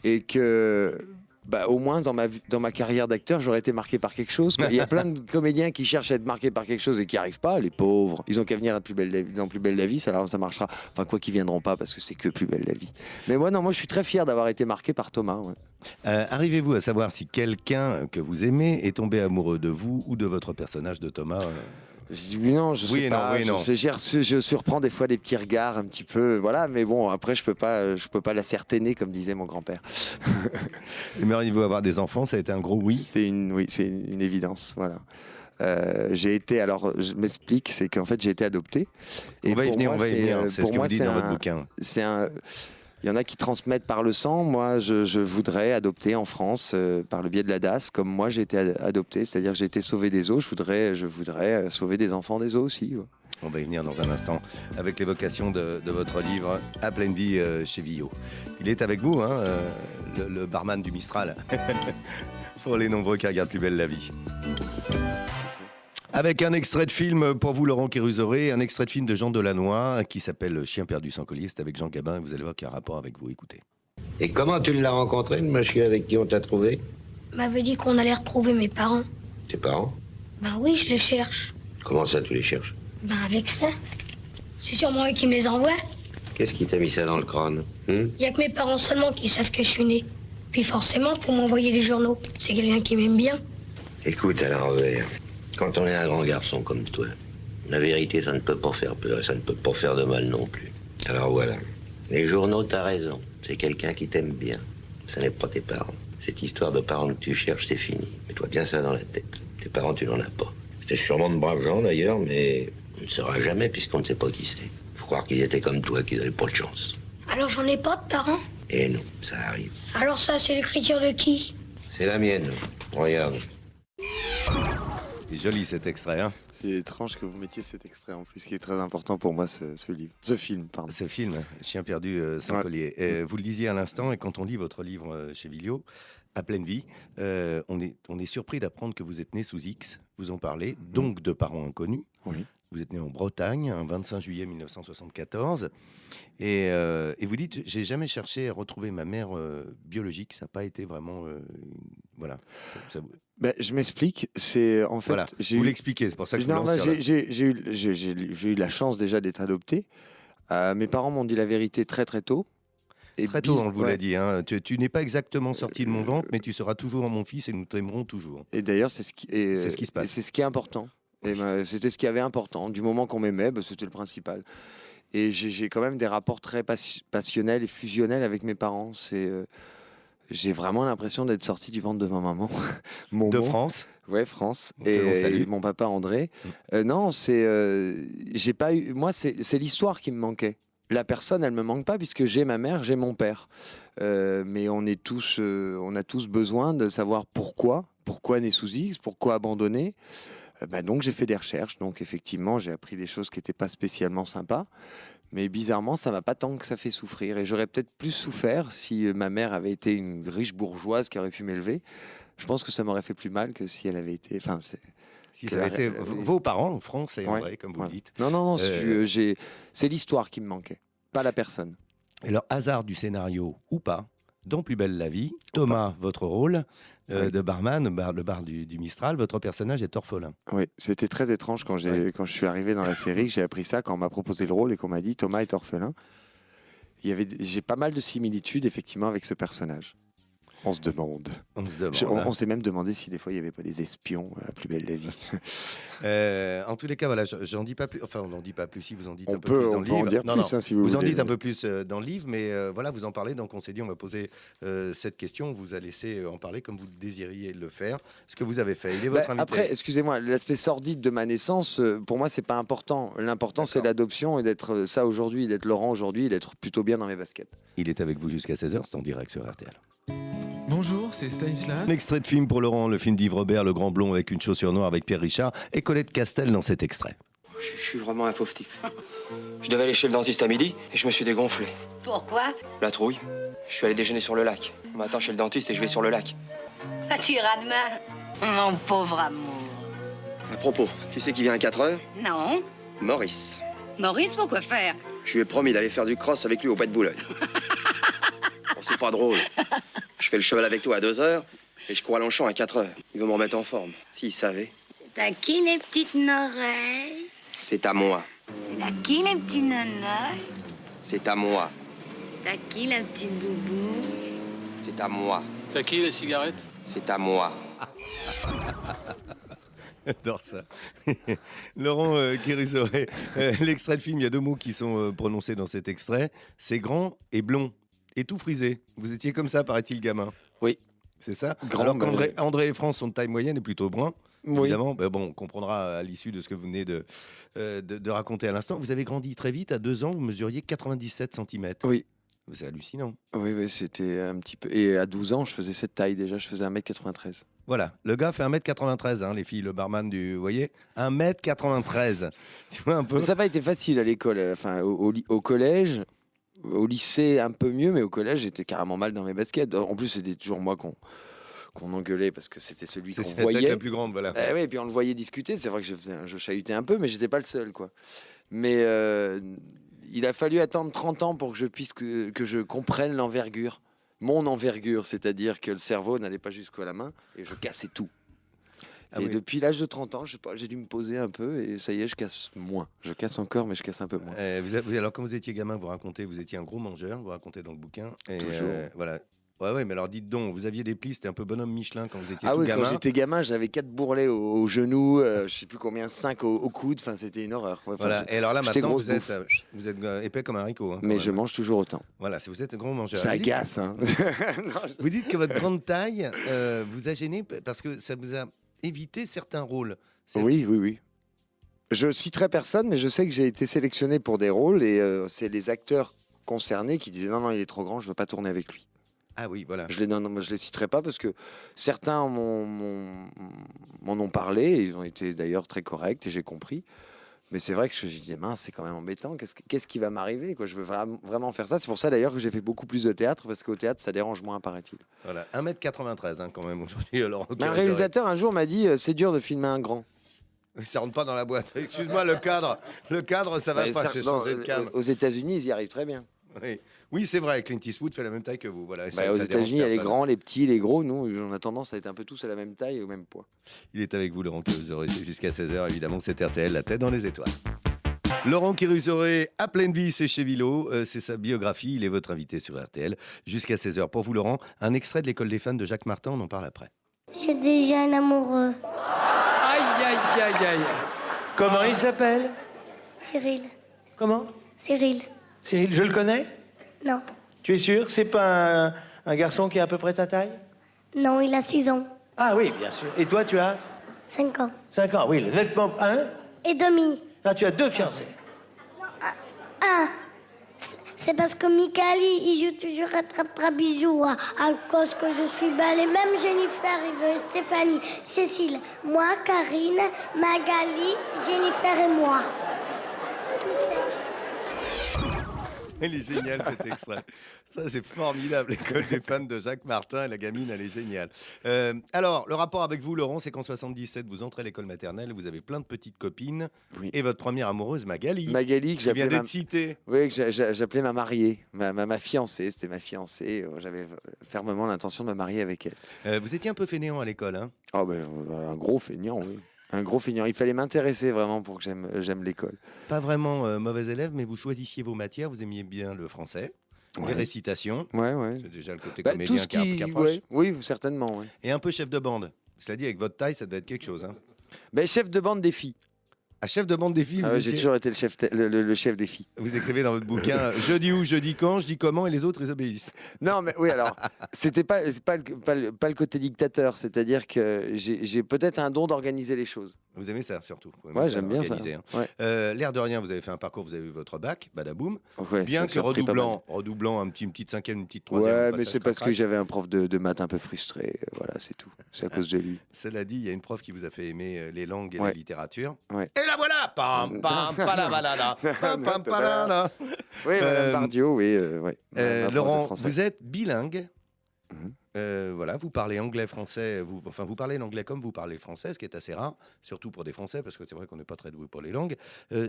et que au moins dans ma carrière d'acteur, j'aurais été marqué par quelque chose. Il y a plein de comédiens qui cherchent à être marqués par quelque chose et qui n'y arrivent pas, les pauvres. Ils ont qu'à venir dans Plus belle la vie, ça marchera. Enfin, quoi qu'ils viendront pas, parce que c'est que Plus belle la vie. Mais moi, non, moi, je suis très fier d'avoir été marqué par Thomas. Ouais. Arrivez-vous à savoir si quelqu'un que vous aimez est tombé amoureux de vous ou de votre personnage de Thomas Je dis oui, non, je sais pas. Je surprends des fois des petits regards un petit peu, voilà. Mais bon, après, je peux pas l'ascertainer comme disait mon grand-père. Aimeriez-vous avoir des enfants? Ça a été un gros oui. C'est une évidence, voilà. J'ai été, alors je m'explique, c'est qu'en fait j'ai été adopté. On va y venir. C'est ce que vous dites dans votre bouquin. Il y en a qui transmettent par le sang. Moi, je voudrais adopter en France par le biais de la DAS, comme moi j'ai été adopté, c'est-à-dire que j'ai été sauvé des eaux. Je voudrais sauver des enfants des eaux aussi. Ouais. On va y venir dans un instant avec l'évocation de votre livre À pleine vie chez Villot. Il est avec vous, hein, le barman du Mistral, pour les nombreux qui regardent Plus belle la vie. Avec un extrait de film pour vous, Laurent Kérusoré, un extrait de film de Jean Delannoy qui s'appelle Chien perdu sans collier. C'est avec Jean Gabin et vous allez voir qu'il y a un rapport avec vous. Écoutez. Et comment tu l'as rencontré, le monsieur avec qui on t'a trouvé? M'avait dit qu'on allait retrouver mes parents. Tes parents? Ben oui, je les cherche. Comment ça, tu les cherches? Ben avec ça. C'est sûrement eux qui me les envoient. Qu'est-ce qui t'a mis ça dans le crâne? Il y a que mes parents seulement qui savent que je suis né. Puis forcément, pour m'envoyer les journaux, c'est quelqu'un qui m'aime bien. Écoute, à l'envers, quand on est un grand garçon comme toi, la vérité, ça ne peut pas faire peur et ça ne peut pas faire de mal non plus. Alors voilà, les journaux, t'as raison, c'est quelqu'un qui t'aime bien. Ça n'est pas tes parents. Cette histoire de parents que tu cherches, c'est fini. Mets-toi bien ça dans la tête. Tes parents, tu n'en as pas. C'était sûrement de braves gens d'ailleurs, mais on ne saura jamais puisqu'on ne sait pas qui c'est. Faut croire qu'ils étaient comme toi, qu'ils n'avaient pas de chance. Alors j'en ai pas de parents? Eh non, ça arrive. Alors ça, c'est l'écriture de qui? C'est la mienne. Regarde. C'est joli cet extrait, hein. C'est étrange que vous mettiez cet extrait en plus, qui est très important pour moi, ce livre. Ce film, pardon. Ce film, Chien perdu sans collier. Vous le disiez à l'instant, et quand on lit votre livre chez Villot, À pleine vie, on est surpris d'apprendre que vous êtes né sous X. Vous en parlez, donc de parents inconnus. Oui. Vous êtes né en Bretagne, un 25 juillet 1974. Et vous dites, j'ai jamais cherché à retrouver ma mère biologique. Ça n'a pas été vraiment... voilà. Je m'explique. C'est en fait... Voilà. Vous l'expliquez, c'est pour ça que je vous lance sur j'ai eu la chance déjà d'être adopté. Mes parents m'ont dit la vérité très très tôt. Et très tôt, on vous l'a dit. Hein. Tu n'es pas exactement sorti de mon ventre, mais tu seras toujours mon fils et nous t'aimerons toujours. Et d'ailleurs, c'est ce qui se passe. C'est ce qui est important. Et c'était ce qui avait important. Du moment qu'on m'aimait, c'était le principal. Et j'ai quand même des rapports très passionnels et fusionnels avec mes parents. J'ai vraiment l'impression d'être sorti du ventre de ma maman. De France? Ouais, France. Et mon papa André. Non, j'ai pas eu. Moi, c'est l'histoire qui me manquait. La personne, elle me manque pas puisque j'ai ma mère, j'ai mon père. Mais on a tous besoin de savoir pourquoi né sous X, pourquoi abandonné. Donc j'ai fait des recherches, donc effectivement j'ai appris des choses qui n'étaient pas spécialement sympas, mais bizarrement ça m'a pas tant que ça fait souffrir, et j'aurais peut-être plus souffert si ma mère avait été une riche bourgeoise qui aurait pu m'élever. Je pense que ça m'aurait fait plus mal que si elle avait été... Si ça avait été vos parents, France et André, comme vous le dites. Non, c'est l'histoire qui me manquait, pas la personne. Et le hasard du scénario ou pas, dans Plus belle la vie, Thomas, votre rôle de barman, le bar du Mistral, votre personnage est orphelin. Oui, c'était très étrange quand je suis arrivé dans la série, que j'ai appris ça, quand on m'a proposé le rôle et qu'on m'a dit Thomas est orphelin. J'ai pas mal de similitudes effectivement avec ce personnage. On se demande. On s'est même demandé si des fois il n'y avait pas des espions à Plus belle la vie. En tous les cas, voilà, j'en dis pas plus. Enfin, on n'en dit pas plus si vous en dites un peu plus dans le livre. On peut en dire plus, hein, si vous voulez. Vous en dites un peu plus dans le livre, mais voilà, vous en parlez. Donc, on s'est dit, on va poser cette question. On vous a laissé en parler comme vous désiriez le faire. Ce que vous avez fait. Il est votre invité. Après, excusez-moi, l'aspect sordide de ma naissance, pour moi, c'est pas important. L'important, c'est l'adoption et d'être ça aujourd'hui, d'être Laurent aujourd'hui, d'être plutôt bien dans mes baskets. Il est avec vous jusqu'à 16h. C'est en direct sur RTL. Bonjour, c'est Stanislas. Un extrait de film pour Laurent, le film d'Yves Robert, Le Grand Blond avec une chaussure noire avec Pierre Richard et Colette Castel dans cet extrait. Je suis vraiment un pauvre type. Je devais aller chez le dentiste à midi et je me suis dégonflé. Pourquoi? La trouille. Je suis allé déjeuner sur le lac. On m'attend chez le dentiste et je vais sur le lac. Ah, tu iras demain. Mon pauvre amour. À propos, tu sais qui vient à 4h? Non. Maurice. Maurice, pourquoi faire? Je lui ai promis d'aller faire du cross avec lui au Bois de Boulogne. C'est pas drôle. Je fais le cheval avec toi à 2 heures et je cours à Longchamp à 4 heures. Il veut me remettre en forme. S'il savait. C'est à qui les petites oreilles? C'est à moi. C'est à qui les petits nonos? C'est à moi. C'est à qui la petite boubou? C'est à moi. C'est à qui les cigarettes? C'est à moi. J'adore ça. Laurent Kérusoré, l'extrait de film, il y a 2 mots qui sont prononcés dans cet extrait. C'est grand et blond et tout frisé. Vous étiez comme ça, paraît-il, gamin. Oui. C'est ça. Grand, Alors mais- qu'André et France sont de taille moyenne et plutôt brun. Oui. Évidemment, ben bon, on comprendra à l'issue de ce que vous venez de raconter à l'instant. Vous avez grandi très vite. À 2 ans, vous mesuriez 97 cm. Oui. C'est hallucinant. Oui, oui, c'était un petit peu. Et à 12 ans, je faisais cette taille déjà, je faisais 1m93. Voilà, le gars fait 1m93, hein, les filles, le barman du. Vous voyez 1m93. Tu vois un peu. Mais ça n'a pas été facile à l'école, enfin au collège, au lycée un peu mieux, mais au collège j'étais carrément mal dans mes baskets. En plus c'était toujours moi qu'on engueulait parce que c'était celui C'est qu'on la tête voyait. la plus grande, voilà. Eh oui, et puis on le voyait discuter. C'est vrai que je chahutais un peu, mais j'étais pas le seul, quoi. Mais il a fallu attendre 30 ans pour que je puisse que je comprenne l'envergure, mon envergure, c'est-à-dire que le cerveau n'allait pas jusqu'à la main et je cassais tout. Ah Et oui. depuis l'âge de 30 ans, je sais pas, j'ai dû me poser un peu et ça y est, je casse moins. Je casse encore, mais je casse un peu moins. Alors, quand vous étiez gamin, vous racontez, vous étiez un gros mangeur, vous racontez dans le bouquin. Et, Toujours. voilà. Ouais, mais alors dites donc, vous aviez des plis, c'était un peu bonhomme Michelin quand vous étiez Ah tout oui, gamin. quand j'étais gamin, j'avais 4 bourrelets au genou, je sais plus combien, 5 au coude. Enfin, c'était une horreur. Ouais, enfin, Voilà. Et alors là, j'étais maintenant, grosse vous êtes épais comme un haricot. Hein, mais quand je même. mange toujours autant. Voilà, si vous êtes un gros mangeur. Ça Vous dites- agace, hein. Non, Vous dites que votre grande taille vous a gêné parce que ça vous a évité certains rôles. Oui, oui, oui. Je citerai personne, mais je sais que j'ai été sélectionné pour des rôles et c'est les acteurs concernés qui disaient non, il est trop grand, je veux pas tourner avec lui. Ah oui, voilà. Je les citerai pas parce que certains m'en ont parlé et ils ont été d'ailleurs très corrects et j'ai compris. Mais c'est vrai que je disais, mince, c'est quand même embêtant. Qu'est-ce qui va m'arriver, quoi? Je veux vraiment faire ça. C'est pour ça d'ailleurs que j'ai fait beaucoup plus de théâtre parce qu'au théâtre, ça dérange moins, paraît-il. Voilà. 1m93 hein, quand même aujourd'hui. Alors, Mais un réalisateur un jour m'a dit, c'est dur de filmer un grand. Ça rentre pas dans la boîte. Excuse-moi, le cadre, ça va Bah, pas. ça- J'ai non, changé de cadre. aux États-Unis, ils y arrivent très bien. Oui, c'est vrai. Clint Eastwood fait la même taille que vous. Voilà. Et ça- Aux ça dérange États-Unis, il y a les personne. grands, les petits, les gros. Nous, on a tendance à être un peu tous à la même taille et au même poids. Il est avec vous, Laurent Kérusoré. C'est jusqu'à 16h, évidemment. C'est RTL, la tête dans les étoiles. Laurent Kérusoré, à pleine vie, c'est chez Vilo. C'est sa biographie. Il est votre invité sur RTL. Jusqu'à 16h. Pour vous, Laurent, un extrait de l'école des fans de Jacques Martin. On en parle après. J'ai déjà un amoureux. Aïe, aïe, aïe, aïe. Comment il s'appelle? Cyril. Comment? Cyril. Cyril, je le connais? Non. Tu es sûr? C'est pas un garçon qui est à peu près ta taille? Non, il a 6 ans. Ah oui, bien sûr. Et toi, tu as 5 ans. 5 ans. Oui, nettement. Hein? Et demi. Ah, tu as 2 fiancés. Ah, c'est parce que Michael, il joue toujours attrape-bisou à cause que je suis belle. Et même Jennifer, Stéphanie, Cécile, moi, Karine, Magali, Jennifer et moi. Tout ça. Elle est géniale, cet extrait. Ça, c'est formidable. L'école des fans de Jacques Martin. Et la gamine, elle est géniale. Alors, le rapport avec vous, Laurent, c'est qu'en 77, vous entrez à l'école maternelle, vous avez plein de petites copines. Oui. Et votre première amoureuse, Magali, Magali, que qui vient j'appelais d'être citée. oui, que j'appelais ma mariée, ma fiancée. C'était ma fiancée. J'avais fermement l'intention de me marier avec elle. Vous étiez un peu fainéant à l'école, hein? Oh, ben, un gros feignant, oui. Un gros feignant. Il fallait m'intéresser vraiment pour que j'aime l'école. Pas vraiment mauvais élève, mais vous choisissiez vos matières. Vous aimiez bien le français, les Ouais. récitations. Ouais, ouais. C'est déjà le côté Bah, comédien tout ce qui, approche. ouais, oui, certainement. Ouais. Et un peu chef de bande. Cela dit, avec votre taille, ça devait être quelque chose. Hein. Ben, chef de bande des filles. À chef de bande des filles, Ah vous, ouais, j'ai étiez- toujours été le chef des filles. vous écrivez dans votre bouquin je dis où, je dis quand, je dis comment, et les autres, ils obéissent. Non, mais oui, alors, c'est pas le côté dictateur, c'est-à-dire que j'ai peut-être un don d'organiser les choses. Vous aimez ça surtout. Vous aimez Ouais, ça, j'aime bien ça. organiser, hein. Ouais. L'air de rien, vous avez fait un parcours, vous avez eu votre bac, badaboum. Ouais, Bien ça que surpris pas mal. redoublant une petite cinquième, une petite troisième. Ouais, au mais passage, c'est parce que crac-crac. j'avais un prof de maths un peu frustré. Voilà, c'est tout. C'est à cause de lui. Cela dit, il y a une prof qui vous a fait aimer les langues et la Ouais. littérature. Ouais. Et la voilà pam, pam, palabalala, pam, pam, palala. Oui, Madame Euh, Bardio, oui. Ouais. Ma prof de Laurent, français. vous êtes bilingue. Mhm. Voilà, vous parlez anglais, français. Vous parlez l'anglais comme vous parlez le français, ce qui est assez rare, surtout pour des Français, parce que c'est vrai qu'on n'est pas très doué pour les langues.